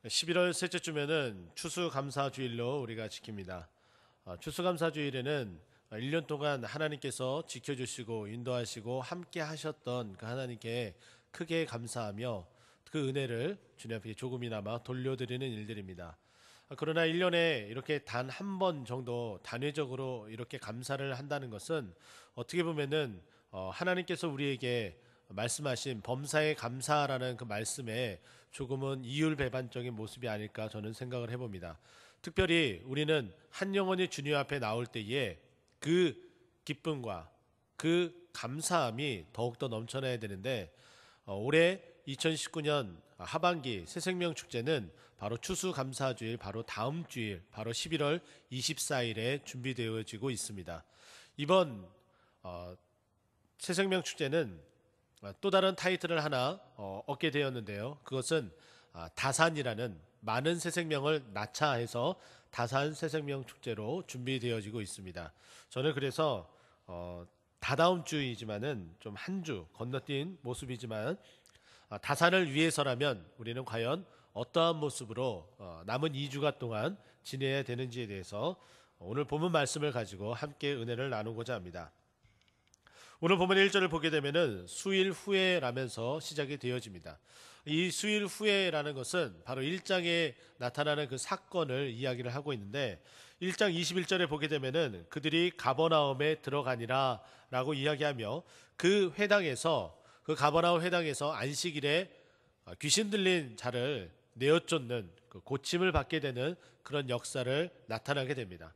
11월 셋째 주면은 추수감사주일로 우리가 지킵니다. 추수감사주일에는 1년 동안 하나님께서 지켜주시고 인도하시고 함께 하셨던 그 하나님께 크게 감사하며 그 은혜를 주님 앞에 조금이나마 돌려드리는 일들입니다. 그러나 1년에 이렇게 단 한 번 정도 단회적으로 이렇게 감사를 한다는 것은 어떻게 보면은 하나님께서 우리에게 말씀하신 범사에 감사라는 그 말씀에 조금은 이율배반적인 모습이 아닐까 저는 생각을 해봅니다. 특별히 우리는 한 영혼이 주님 앞에 나올 때에 그 기쁨과 그 감사함이 더욱더 넘쳐나야 되는데 올해 2019년 하반기 새생명 축제는 바로 추수감사주일 바로 다음 주일 바로 11월 24일에 준비되어지고 있습니다. 이번 새생명 축제는 또 다른 타이틀을 하나 얻게 되었는데요. 그것은 다산이라는 많은 새생명을 낳자해서 다산 새생명 축제로 준비되어지고 있습니다. 저는 그래서 다다음 주이지만은 좀 한 주 건너뛴 모습이지만 다산을 위해서라면 우리는 과연 어떠한 모습으로 남은 2주가 동안 지내야 되는지에 대해서 오늘 본문 말씀을 가지고 함께 은혜를 나누고자 합니다. 오늘 본문 1절을 보게 되면은 수일 후에라면서 시작이 되어집니다. 이 수일 후에라는 것은 바로 1장에 나타나는 그 사건을 이야기를 하고 있는데 1장 21절에 보게 되면은 그들이 가버나움에 들어가니라 라고 이야기하며 그 회당에서 그 가버나움 회당에서 안식일에 귀신 들린 자를 내어쫓는 그 고침을 받게 되는 그런 역사를 나타나게 됩니다.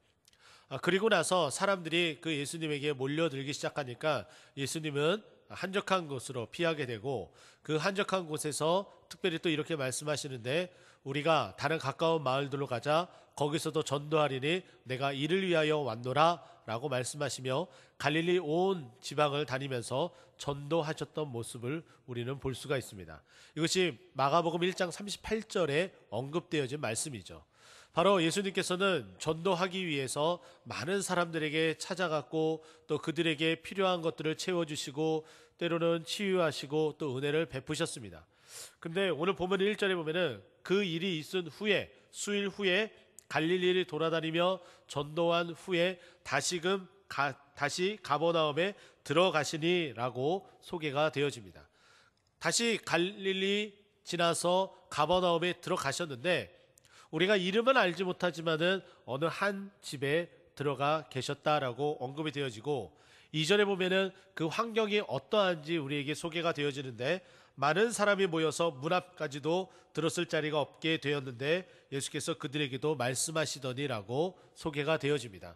그리고 나서 사람들이 그 예수님에게 몰려들기 시작하니까 예수님은 한적한 곳으로 피하게 되고 그 한적한 곳에서 특별히 또 이렇게 말씀하시는데 우리가 다른 가까운 마을들로 가자 거기서도 전도하리니 내가 이를 위하여 왔노라 라고 말씀하시며 갈릴리 온 지방을 다니면서 전도하셨던 모습을 우리는 볼 수가 있습니다. 이것이 마가복음 1장 38절에 언급되어진 말씀이죠. 바로 예수님께서는 전도하기 위해서 많은 사람들에게 찾아갔고 또 그들에게 필요한 것들을 채워주시고 때로는 치유하시고 또 은혜를 베푸셨습니다. 근데 오늘 보면 1절에 보면은 그 일이 있은 후에 수일 후에 갈릴리를 돌아다니며 전도한 후에 다시 가버나움에 들어가시니 라고 소개가 되어집니다. 다시 갈릴리 지나서 가버나움에 들어가셨는데 우리가 이름은 알지 못하지만은 어느 한 집에 들어가 계셨다라고 언급이 되어지고 2절에 보면은 그 환경이 어떠한지 우리에게 소개가 되어지는데 많은 사람이 모여서 문 앞까지도 들었을 자리가 없게 되었는데 예수께서 그들에게도 말씀하시더니라고 소개가 되어집니다.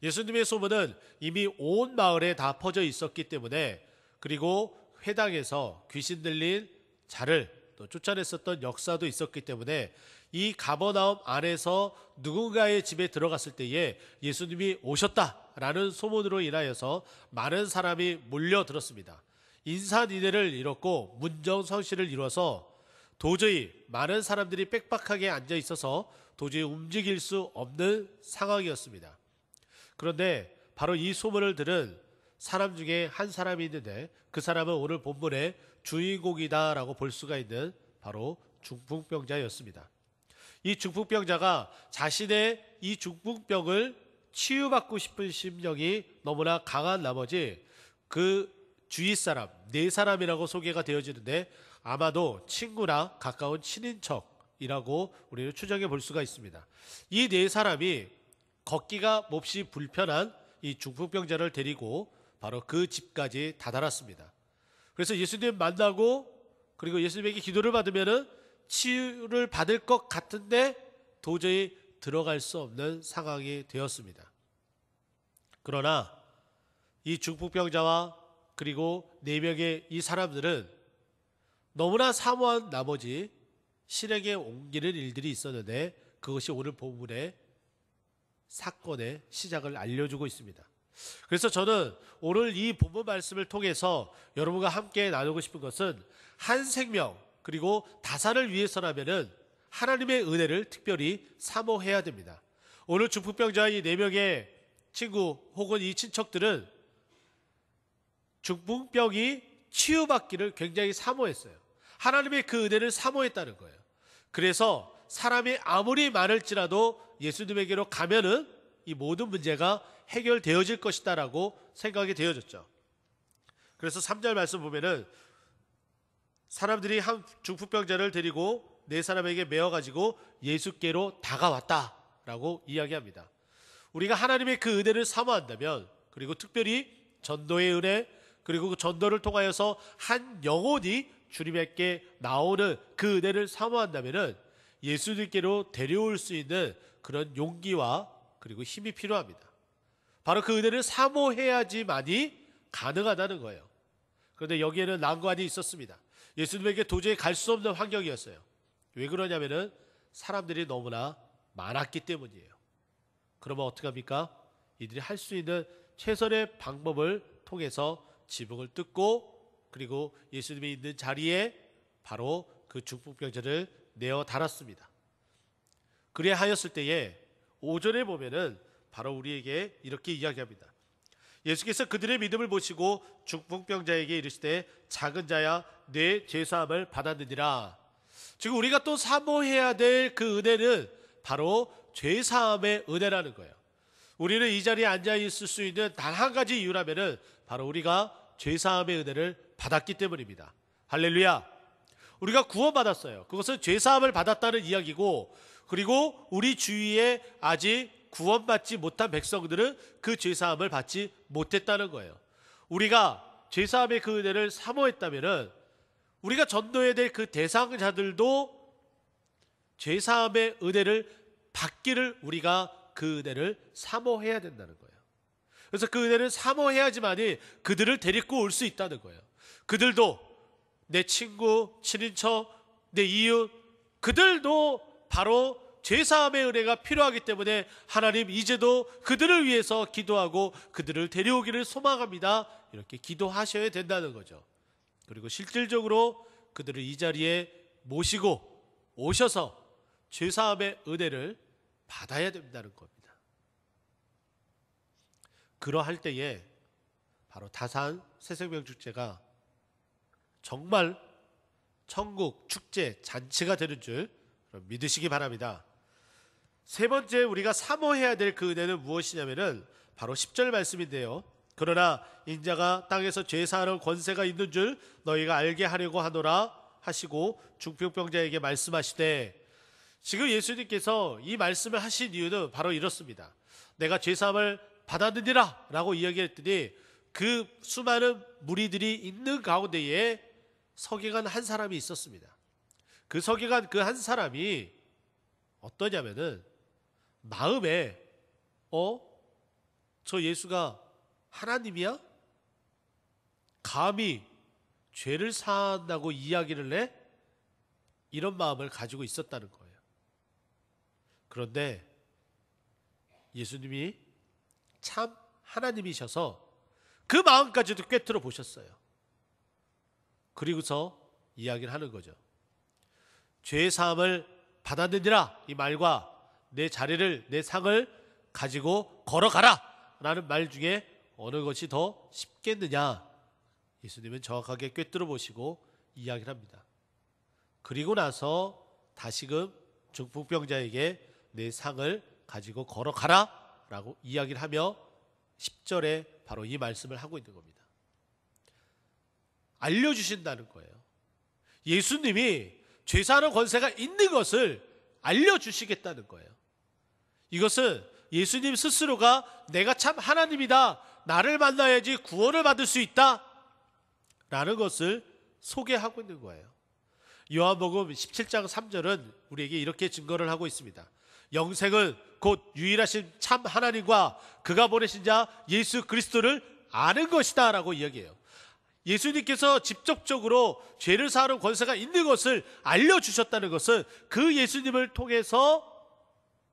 예수님의 소문은 이미 온 마을에 다 퍼져 있었기 때문에 그리고 회당에서 귀신 들린 자를 또 쫓아냈었던 역사도 있었기 때문에 이 가버나움 안에서 누군가의 집에 들어갔을 때에 예수님이 오셨다라는 소문으로 인하여서 많은 사람이 몰려들었습니다. 인산인해를 이뤘고 문정성시를 이뤄서 도저히 많은 사람들이 빽빽하게 앉아 있어서 도저히 움직일 수 없는 상황이었습니다. 그런데 바로 이 소문을 들은 사람 중에 한 사람이 있는데 그 사람은 오늘 본문의 주인공이다라고 볼 수가 있는 바로 중풍병자였습니다. 이 중풍병자가 자신의 이 중풍병을 치유받고 싶은 심령이 너무나 강한 나머지 그 주위 사람, 네 사람이라고 소개가 되어지는데 아마도 친구나 가까운 친인척이라고 우리는 추정해 볼 수가 있습니다. 이 네 사람이 걷기가 몹시 불편한 이 중풍병자를 데리고 바로 그 집까지 다다랐습니다. 그래서 예수님 만나고 그리고 예수님에게 기도를 받으면은 치유를 받을 것 같은데 도저히 들어갈 수 없는 상황이 되었습니다. 그러나 이 중풍병자와 그리고 4명의 이 사람들은 너무나 사모한 나머지 실행에 옮기는 일들이 있었는데 그것이 오늘 본문의 사건의 시작을 알려주고 있습니다. 그래서 저는 오늘 이 본문 말씀을 통해서 여러분과 함께 나누고 싶은 것은 한 생명 그리고 다산을 위해서라면은 하나님의 은혜를 특별히 사모해야 됩니다. 오늘 중풍병자의 이 4명의 친구 혹은 이 친척들은 중풍병이 치유받기를 굉장히 사모했어요. 하나님의 그 은혜를 사모했다는 거예요. 그래서 사람이 아무리 많을지라도 예수님에게로 가면은 이 모든 문제가 해결되어질 것이다라고 생각이 되어졌죠. 그래서 3절 말씀 보면은 사람들이 한 중풍병자를 데리고 네 사람에게 메어가지고 예수께로 다가왔다라고 이야기합니다. 우리가 하나님의 그 은혜를 사모한다면, 그리고 특별히 전도의 은혜, 그리고 그 전도를 통하여서 한 영혼이 주님에게 나오는 그 은혜를 사모한다면은 예수님께로 데려올 수 있는 그런 용기와 그리고 힘이 필요합니다. 바로 그 은혜를 사모해야지만이 가능하다는 거예요. 그런데 여기에는 난관이 있었습니다. 예수님에게 도저히 갈 수 없는 환경이었어요. 왜 그러냐면은 사람들이 너무나 많았기 때문이에요. 그러면 어떡합니까? 이들이 할 수 있는 최선의 방법을 통해서 지붕을 뜯고, 그리고 예수님이 있는 자리에 바로 그 중풍병자를 내어 달았습니다. 그래 하였을 때에 5절에 보면은 바로 우리에게 이렇게 이야기합니다. 예수께서 그들의 믿음을 보시고 중풍병자에게 이르시되 작은 자야 내 죄사함을 받았느니라. 지금 우리가 또 사모해야 될 그 은혜는 바로 죄사함의 은혜라는 거예요. 우리는 이 자리에 앉아 있을 수 있는 단 한 가지 이유라면은 바로 우리가 죄사함의 은혜를 받았기 때문입니다. 할렐루야. 우리가 구원받았어요. 그것은 죄사함을 받았다는 이야기고, 그리고 우리 주위에 아직 구원받지 못한 백성들은 그 죄사함을 받지 못했다는 거예요. 우리가 죄사함의 그 은혜를 사모했다면은 우리가 전도해야 될 그 대상자들도 죄사함의 은혜를 받기를 우리가 그 은혜를 사모해야 된다는 거예요. 그래서 그 은혜를 사모해야지만이 그들을 데리고 올 수 있다는 거예요. 그들도 내 친구, 친인척, 내 이웃, 그들도 바로 죄사함의 은혜가 필요하기 때문에 하나님 이제도 그들을 위해서 기도하고 그들을 데려오기를 소망합니다. 이렇게 기도하셔야 된다는 거죠. 그리고 실질적으로 그들을 이 자리에 모시고 오셔서 죄사함의 은혜를 받아야 된다는 겁니다. 그러할 때에 바로 다산 새생명 축제가 정말 천국 축제 잔치가 되는 줄 믿으시기 바랍니다. 세 번째 우리가 사모해야 될 그 은혜는 무엇이냐면은 바로 10절 말씀인데요. 그러나 인자가 땅에서 죄사하는 권세가 있는 줄 너희가 알게 하려고 하노라 하시고 중풍병자에게 말씀하시되, 지금 예수님께서 이 말씀을 하신 이유는 바로 이렇습니다. 내가 죄사함을 받았느니라 라고 이야기했더니 그 수많은 무리들이 있는 가운데에 서기관 한 사람이 있었습니다. 그 서기관 그 한 사람이 어떠냐면은 마음에 저 예수가 하나님이야? 감히 죄를 사한다고 이야기를 해? 이런 마음을 가지고 있었다는 거예요. 그런데 예수님이 참 하나님이셔서 그 마음까지도 꿰뚫어 보셨어요. 그리고서 이야기를 하는 거죠. 죄의 사함을 받았느니라 이 말과 내 자리를, 내 상을 가지고 걸어가라 라는 말 중에 어느 것이 더 쉽겠느냐. 예수님은 정확하게 꿰뚫어 보시고 이야기를 합니다. 그리고 나서 다시금 중풍병자에게 내 상을 가지고 걸어가라 라고 이야기를 하며 10절에 바로 이 말씀을 하고 있는 겁니다. 알려주신다는 거예요. 예수님이 죄사하는 권세가 있는 것을 알려주시겠다는 거예요. 이것은 예수님 스스로가 내가 참 하나님이다, 나를 만나야지 구원을 받을 수 있다 라는 것을 소개하고 있는 거예요. 요한복음 17장 3절은 우리에게 이렇게 증거를 하고 있습니다. 영생은 곧 유일하신 참 하나님과 그가 보내신 자 예수 그리스도를 아는 것이다 라고 이야기해요. 예수님께서 직접적으로 죄를 사하는 권세가 있는 것을 알려주셨다는 것은 그 예수님을 통해서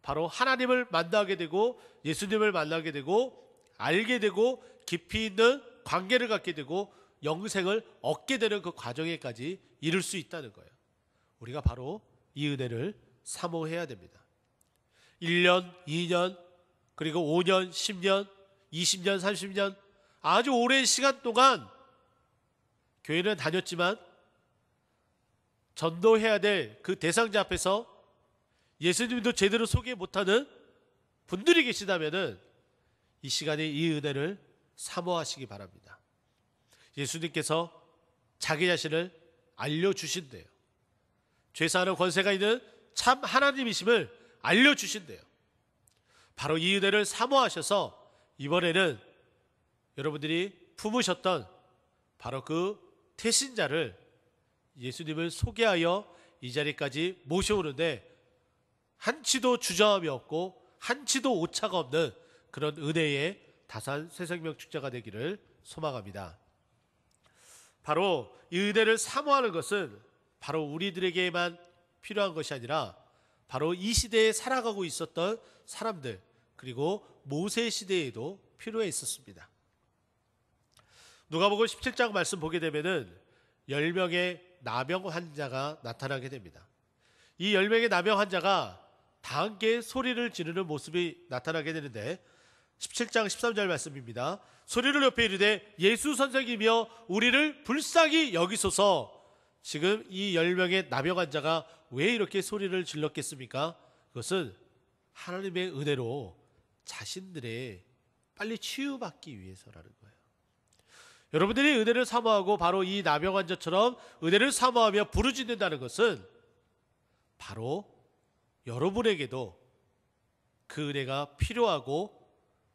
바로 하나님을 만나게 되고 예수님을 만나게 되고 알게 되고 깊이 있는 관계를 갖게 되고 영생을 얻게 되는 그 과정에까지 이룰 수 있다는 거예요. 우리가 바로 이 은혜를 사모해야 됩니다. 1년, 2년, 그리고 5년, 10년, 20년, 30년 아주 오랜 시간 동안 교회는 다녔지만 전도해야 될 그 대상자 앞에서 예수님도 제대로 소개 못하는 분들이 계시다면은 이 시간에 이 은혜를 사모하시기 바랍니다. 예수님께서 자기 자신을 알려주신대요. 죄사하는 권세가 있는 참 하나님이심을 알려주신대요. 바로 이 은혜를 사모하셔서 이번에는 여러분들이 품으셨던 바로 그 태신자를 예수님을 소개하여 이 자리까지 모셔오는데 한치도 주저함이 없고 한치도 오차가 없는 그런 은혜의 다산 새생명 축제가 되기를 소망합니다. 바로 이 은혜를 사모하는 것은 바로 우리들에게만 필요한 것이 아니라 바로 이 시대에 살아가고 있었던 사람들, 그리고 모세 시대에도 필요해 있었습니다. 누가복음 17장 말씀 보게 되면은 10명의 나병 환자가 나타나게 됩니다. 이 10명의 나병 환자가 다 함께 소리를 지르는 모습이 나타나게 되는데 17장 13절 말씀입니다. 소리를 높여 이르되 예수 선생이며 우리를 불쌍히 여기소서. 지금 이 10명의 나병 환자가 왜 이렇게 소리를 질렀겠습니까? 그것은 하나님의 은혜로 자신들의 빨리 치유받기 위해서라는 거예요. 여러분들이 은혜를 사모하고 바로 이 나병 환자처럼 은혜를 사모하며 부르짖는다는 것은 바로 여러분에게도 그 은혜가 필요하고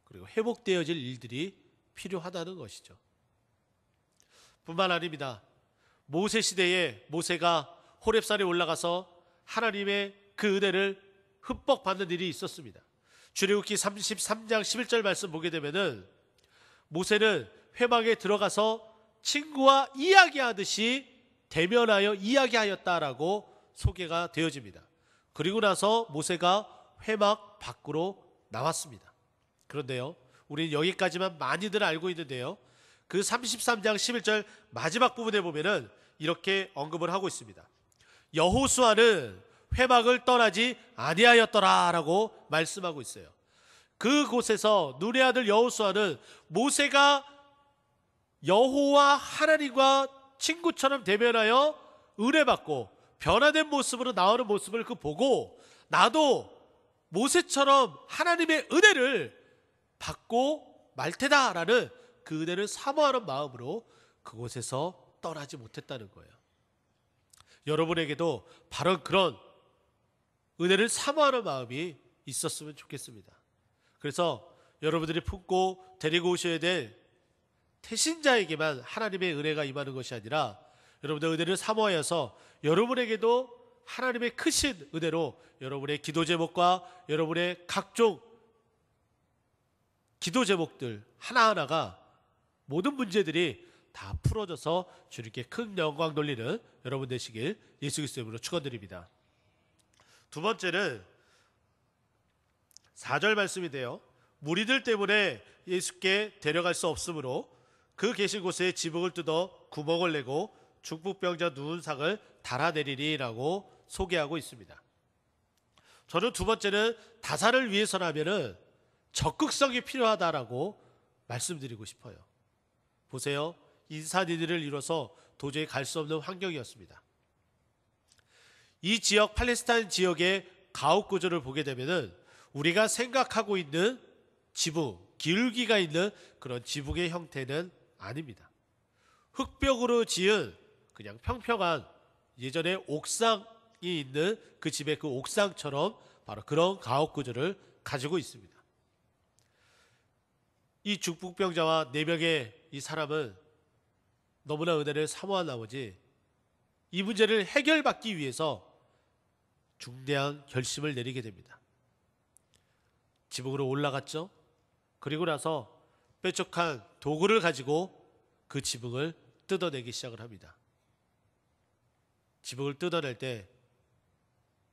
그리고 회복되어질 일들이 필요하다는 것이죠. 뿐만 아닙니다. 모세 시대에 모세가 호렙산에 올라가서 하나님의 그 은혜를 흠뻑 받는 일이 있었습니다. 출애굽기 33장 11절 말씀 보게 되면은 모세는 회막에 들어가서 친구와 이야기하듯이 대면하여 이야기하였다라고 소개가 되어집니다. 그리고 나서 모세가 회막 밖으로 나왔습니다. 그런데요, 우리는 여기까지만 많이들 알고 있는데요, 그 33장 11절 마지막 부분에 보면은 이렇게 언급을 하고 있습니다. 여호수아는 회막을 떠나지 아니하였더라라고 말씀하고 있어요. 그곳에서 눈의 아들 여호수아는 모세가 여호와 하나님과 친구처럼 대면하여 은혜받고 변화된 모습으로 나오는 모습을 보고 나도 모세처럼 하나님의 은혜를 받고 말 테다라는 그 은혜를 사모하는 마음으로 그곳에서 떠나지 못했다는 거예요. 여러분에게도 바로 그런 은혜를 사모하는 마음이 있었으면 좋겠습니다. 그래서 여러분들이 품고 데리고 오셔야 될 태신자에게만 하나님의 은혜가 임하는 것이 아니라 여러분들 은혜를 사모하여서 여러분에게도 하나님의 크신 은혜로 여러분의 기도 제목과 여러분의 각종 기도 제목들 하나하나가 모든 문제들이 다 풀어져서 주님께 큰 영광 돌리는 여러분 되시길 예수 그리스도 이름으로 축원드립니다. 두 번째는 4절 말씀인데요, 무리들 때문에 예수께 데려갈 수 없으므로 그 계신 곳에 지붕을 뜯어 구멍을 내고 중풍병자 누운 상을 달아내리리라고 소개하고 있습니다. 저는 두 번째는 다산을 위해서라면은 적극성이 필요하다라고 말씀드리고 싶어요. 보세요. 인산인해를 이뤄서 도저히 갈 수 없는 환경이었습니다. 이 지역, 팔레스타인 지역의 가옥 구조를 보게 되면은 우리가 생각하고 있는 지붕, 기울기가 있는 그런 지붕의 형태는 아닙니다. 흙벽으로 지은 그냥 평평한 예전에 옥상이 있는 그 집의 그 옥상처럼 바로 그런 가옥 구조를 가지고 있습니다. 이 중풍병자와 4명의 이 사람은 너무나 은혜를 사모한 나머지 이 문제를 해결받기 위해서 중대한 결심을 내리게 됩니다. 지붕으로 올라갔죠. 그리고 나서 뾰족한 도구를 가지고 그 지붕을 뜯어내기 시작을 합니다. 지붕을 뜯어낼 때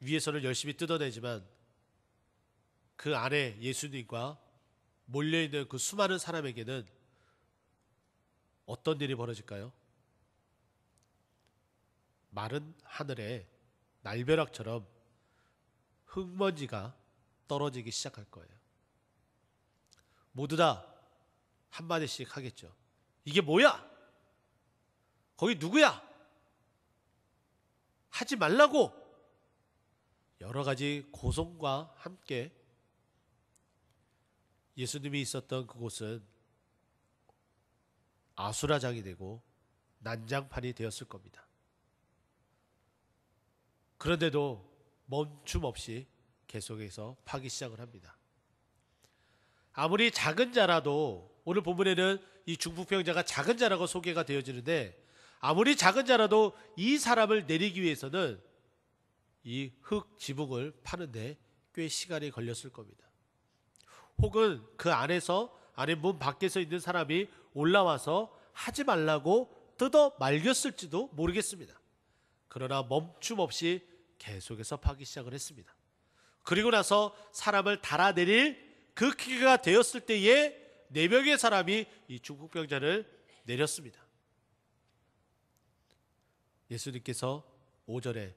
위에서는 열심히 뜯어내지만 그 안에 예수님과 몰려있는 그 수많은 사람에게는 어떤 일이 벌어질까요? 마른 하늘에 날벼락처럼 흙먼지가 떨어지기 시작할 거예요. 모두 다 한마디씩 하겠죠. 이게 뭐야? 거기 누구야? 하지 말라고 여러 가지 고성과 함께 예수님이 있었던 그곳은 아수라장이 되고 난장판이 되었을 겁니다. 그런데도 멈춤 없이 계속해서 파기 시작을 합니다. 아무리 작은 자라도 오늘 본문에는 이 중풍병자가 작은 자라고 소개가 되어지는데, 아무리 작은 자라도 이 사람을 내리기 위해서는 이 흙 지붕을 파는데 꽤 시간이 걸렸을 겁니다. 혹은 그 안에 문 밖에서 있는 사람이 올라와서 하지 말라고 뜯어 말겼을지도 모르겠습니다. 그러나 멈춤 없이 계속해서 파기 시작을 했습니다. 그리고 나서 사람을 달아내릴 그 기회가 되었을 때에 4명의 사람이 이 중풍병자를 내렸습니다. 예수님께서 5절에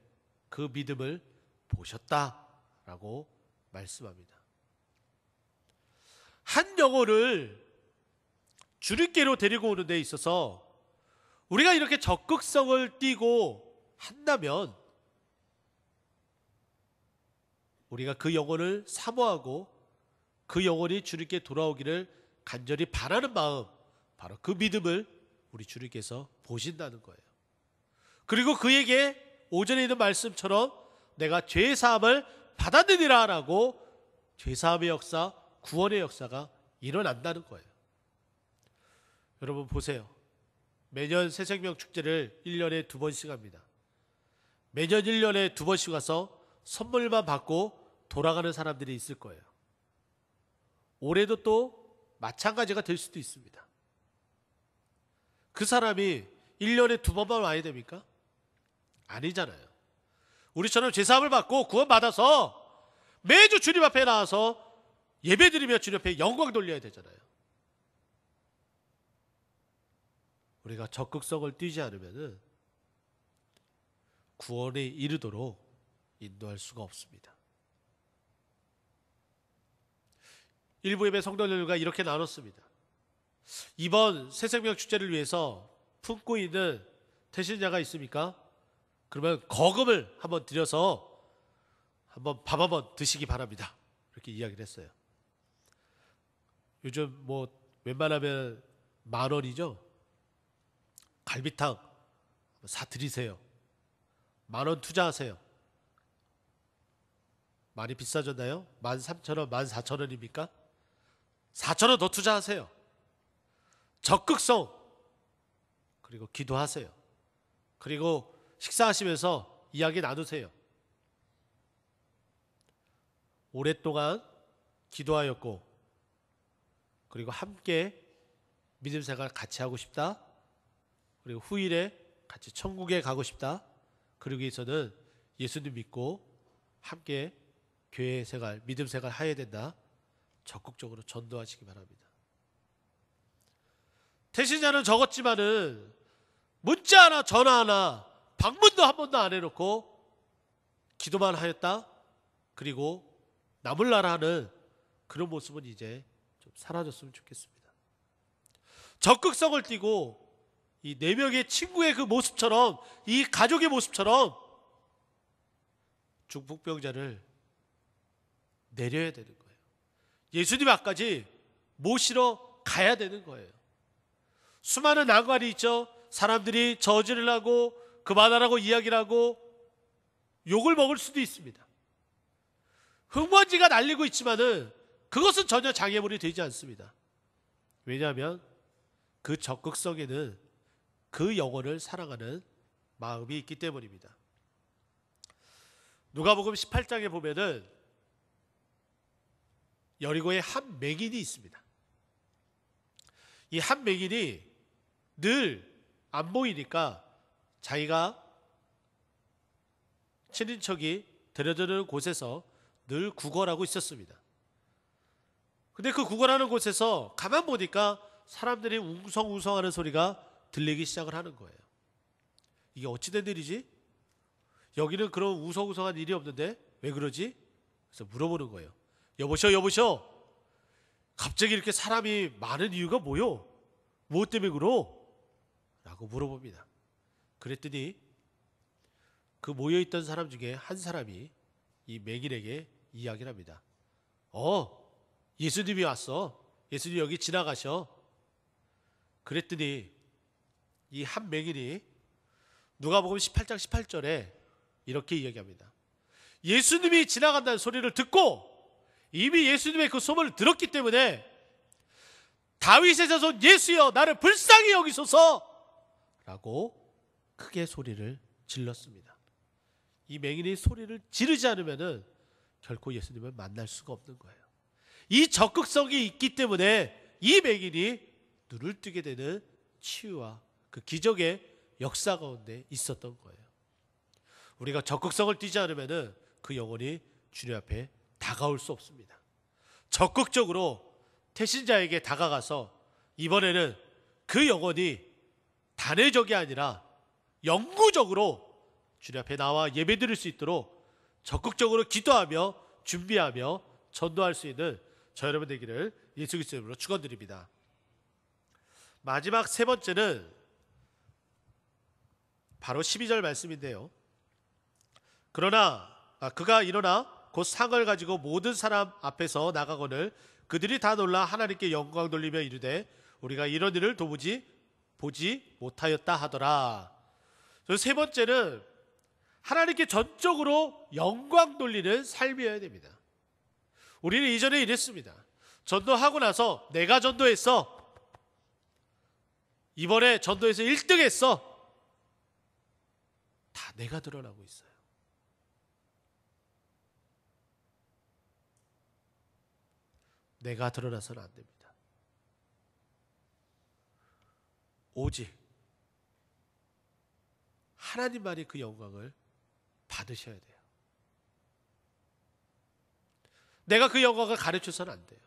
그 믿음을 보셨다라고 말씀합니다. 한 영혼을 주님께로 데리고 오는 데 있어서 우리가 이렇게 적극성을 띠고 한다면 우리가 그 영혼을 사모하고 그 영혼이 주님께 돌아오기를 간절히 바라는 마음, 바로 그 믿음을 우리 주님께서 보신다는 거예요. 그리고 그에게 오전에 있는 말씀처럼 내가 죄사함을 받았느니라 라고 죄사함의 역사, 구원의 역사가 일어난다는 거예요. 여러분 보세요. 매년 새생명 축제를 1년에 2번씩 합니다. 매년 1년에 2번씩 가서 선물만 받고 돌아가는 사람들이 있을 거예요. 올해도 또 마찬가지가 될 수도 있습니다. 그 사람이 1년에 2번만 와야 됩니까? 아니잖아요. 우리처럼 죄사함을 받고 구원받아서 매주 주님 앞에 나와서 예배드리며 주님 앞에 영광 돌려야 되잖아요. 우리가 적극성을 띠지 않으면 구원에 이르도록 인도할 수가 없습니다. 일부 예배 성도들과 이렇게 나눴습니다. 이번 새생명 축제를 위해서 품고 있는 태신자가 있습니까? 그러면 거금을 한번 드려서 한번 밥 한번 드시기 바랍니다. 이렇게 이야기를 했어요. 요즘 뭐 웬만하면 10,000원이죠. 갈비탕 사드리세요. 10,000원 투자하세요. 많이 비싸졌나요? 13,000원, 14,000원입니까? 4,000원 더 투자하세요. 적극성, 그리고 기도하세요. 그리고 식사하시면서 이야기 나누세요. 오랫동안 기도하였고, 그리고 함께 믿음 생활 같이 하고 싶다. 그리고 후일에 같이 천국에 가고 싶다. 그러기 위해서는 예수님 믿고 함께 교회 생활, 믿음 생활 해야 된다. 적극적으로 전도하시기 바랍니다. 태신자는 적었지만은 문자 하나, 전화 하나, 방문도 한 번도 안 해놓고 기도만 하였다. 그리고 나물나라 하는 그런 모습은 이제 좀 사라졌으면 좋겠습니다. 적극성을 띠고 이 4명의 친구의 그 모습처럼, 이 가족의 모습처럼 중풍병자를 내려야 되는 거예요. 예수님 앞까지 모시러 가야 되는 거예요. 수많은 난관이 있죠. 사람들이 저지를 하고 그만하라고 이야기를 하고 욕을 먹을 수도 있습니다. 흙먼지가 날리고 있지만은 그것은 전혀 장애물이 되지 않습니다. 왜냐하면 그 적극성에는 그 영혼을 사랑하는 마음이 있기 때문입니다. 누가복음 18장에 보면은 여리고에 한 맹인이 있습니다. 이 한 맹인이 늘 안 보이니까 자기가 친인척이 데려드는 곳에서 늘 구걸하고 있었습니다. 근데 그 구걸하는 곳에서 가만 보니까 사람들이 웅성웅성하는 소리가 들리기 시작을 하는 거예요. 이게 어찌된 일이지? 여기는 그런 웅성웅성한 일이 없는데 왜 그러지? 그래서 물어보는 거예요. 여보셔 갑자기 이렇게 사람이 많은 이유가 뭐요? 무엇 때문에 그러? 라고 물어봅니다. 그랬더니 그 모여있던 사람 중에 한 사람이 이 맹인에게 이야기를 합니다. 예수님이 왔어. 예수님이 여기 지나가셔. 그랬더니 이 한 맹인이 누가복음 18장 18절에 이렇게 이야기합니다. 예수님이 지나간다는 소리를 듣고 이미 예수님의 그 소문을 들었기 때문에 다윗의 자손 예수여 나를 불쌍히 여기소서 라고 크게 소리를 질렀습니다. 이 맹인이 소리를 지르지 않으면 결코 예수님을 만날 수가 없는 거예요. 이 적극성이 있기 때문에 이 맹인이 눈을 뜨게 되는 치유와 그 기적의 역사 가운데 있었던 거예요. 우리가 적극성을 띠지 않으면 그 영혼이 주님 앞에 다가올 수 없습니다. 적극적으로 태신자에게 다가가서 이번에는 그 영혼이 단회적이 아니라 영구적으로 주님 앞에 나와 예배드릴 수 있도록 적극적으로 기도하며 준비하며 전도할 수 있는 저 여러분 되기를 예수 그리스도의 이름으로 축원드립니다. 마지막 세 번째는 바로 12절 말씀인데요. 그러나 그가 일어나 곧 상을 가지고 모든 사람 앞에서 나가거늘 그들이 다 놀라 하나님께 영광 돌리며 이르되 우리가 이런 일을 도무지 보지 못하였다 하더라. 세 번째는 하나님께 전적으로 영광 돌리는 삶이어야 됩니다. 우리는 이전에 이랬습니다. 전도하고 나서 내가 전도했어. 이번에 전도에서 1등 했어. 다 내가 드러나고 있어요. 내가 드러나서는 안 됩니다. 오직 하나님만이 그 영광을 받으셔야 돼요. 내가 그 영광을 가르쳐서는 안 돼요.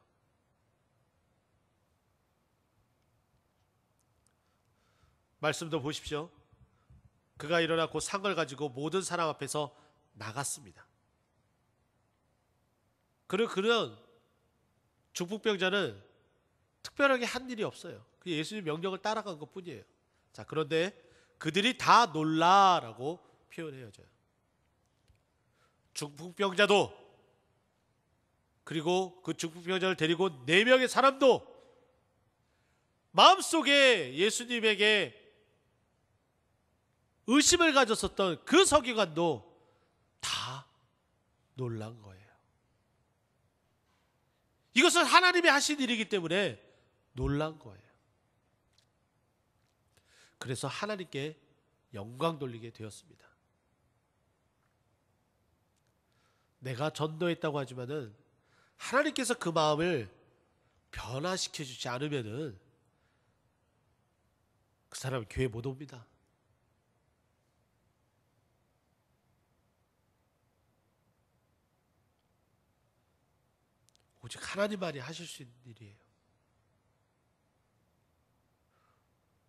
말씀도 보십시오. 그가 일어나 곧 상을 가지고 모든 사람 앞에서 나갔습니다. 그는 중풍병자는 특별하게 한 일이 없어요. 그 예수님 명령을 따라간 것 뿐이에요. 자, 그런데 그들이 다 놀라라고 표현해야죠. 중풍병자도 그리고 그 중풍병자를 데리고 4명의 사람도 마음속에 예수님에게 의심을 가졌었던 그 서기관도 다 놀란 거예요. 이것은 하나님이 하신 일이기 때문에 놀란 거예요. 그래서 하나님께 영광 돌리게 되었습니다. 내가 전도했다고 하지만은 하나님께서 그 마음을 변화시켜 주지 않으면은 그 사람은 교회 못 옵니다. 오직 하나님만이 하실 수 있는 일이에요.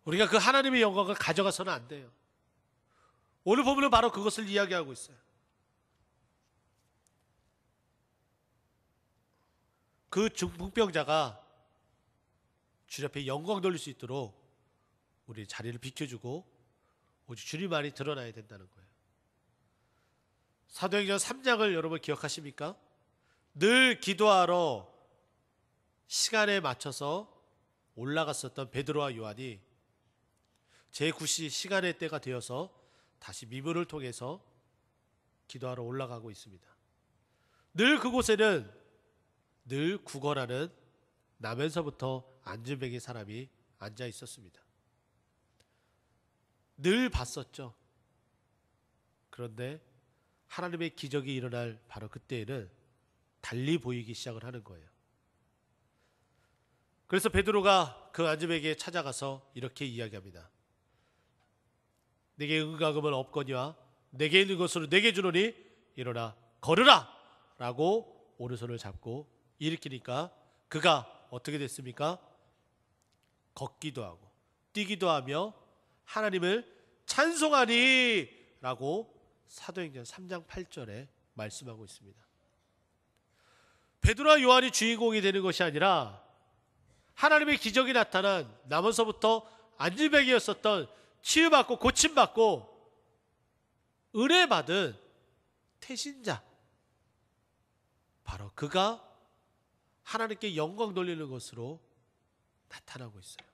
우리가 그 하나님의 영광을 가져가서는 안 돼요. 오늘 본문은 바로 그것을 이야기하고 있어요. 그 중풍병자가 주님 앞에 영광 돌릴 수 있도록 우리 자리를 비켜주고 오직 주님만이 드러나야 된다는 거예요. 사도행전 3장을 여러분 기억하십니까? 늘 기도하러 시간에 맞춰서 올라갔었던 베드로와 요한이 제9시 시간의 때가 되어서 다시 미문을 통해서 기도하러 올라가고 있습니다. 늘 그곳에는 늘 구걸하는 나면서부터 안진뱅이 사람이 앉아 있었습니다. 늘 봤었죠. 그런데 하나님의 기적이 일어날 바로 그때에는 달리 보이기 시작을 하는 거예요. 그래서 베드로가 그 안진뱅이에게 찾아가서 이렇게 이야기합니다. 내게 은과금은 없거니와 내게 있는 것으로 내게 주노니 일어나 걸으라 라고 오른손을 잡고 일으키니까 그가 어떻게 됐습니까? 걷기도 하고 뛰기도 하며 하나님을 찬송하니 라고 사도행전 3장 8절에 말씀하고 있습니다. 베드로와 요한이 주인공이 되는 것이 아니라 하나님의 기적이 나타난 남원서부터 안진뱅이였었던 치유받고 고침받고 은혜 받은 태신자, 바로 그가 하나님께 영광 돌리는 것으로 나타나고 있어요.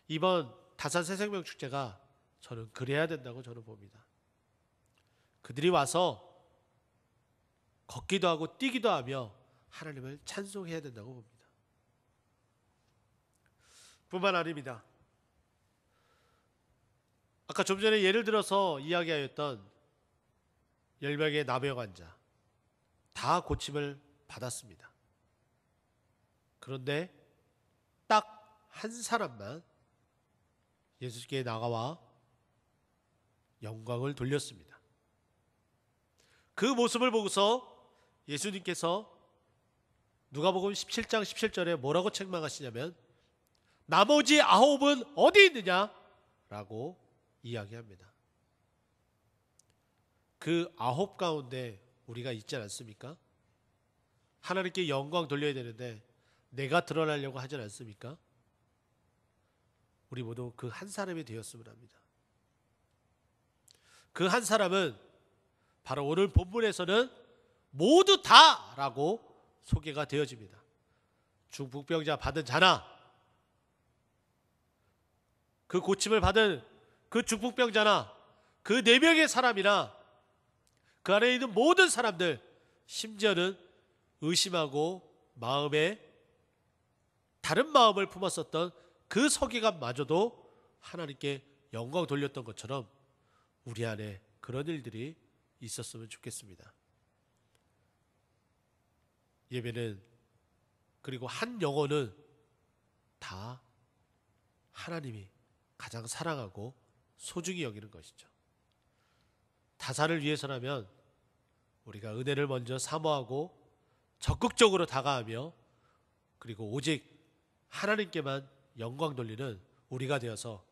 이번 다산 새생명 축제가 저는 그래야 된다고 저는 봅니다. 그들이 와서 걷기도 하고 뛰기도 하며 하나님을 찬송해야 된다고 봅니다. 뿐만 아닙니다. 아까 좀 전에 예를 들어서 이야기하였던 10명의 나병 환자 다 고침을 받았습니다. 그런데 딱 한 사람만 예수께 나가와 영광을 돌렸습니다. 그 모습을 보고서 예수님께서 누가복음 17장 17절에 뭐라고 책망하시냐면 나머지 9은 어디 있느냐? 라고 이야기합니다. 그 9 가운데 우리가 있지 않습니까? 하나님께 영광 돌려야 되는데 내가 드러나려고 하지 않습니까? 우리 모두 그 한 사람이 되었으면 합니다. 그 한 사람은 바로 오늘 본문에서는 모두 다라고 소개가 되어집니다. 중풍병자 받은 자나 그 고침을 받은 그 중풍병자나 그 4명의 사람이나 그 안에 있는 모든 사람들, 심지어는 의심하고 마음에 다른 마음을 품었었던 그 서기관마저도 하나님께 영광 돌렸던 것처럼 우리 안에 그런 일들이 있었으면 좋겠습니다. 예배는 그리고 한 영혼은 다 하나님이 가장 사랑하고 소중히 여기는 것이죠. 다산을 위해서라면 우리가 은혜를 먼저 사모하고 적극적으로 다가가며 그리고 오직 하나님께만 영광 돌리는 우리가 되어서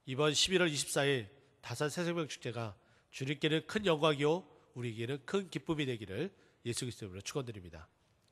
이번 11월 24일 다산 새생명 축제가 주님께는 큰 영광이요 우리에게는 큰 기쁨이 되기를 예수 그리스도 이름으로 축원드립니다.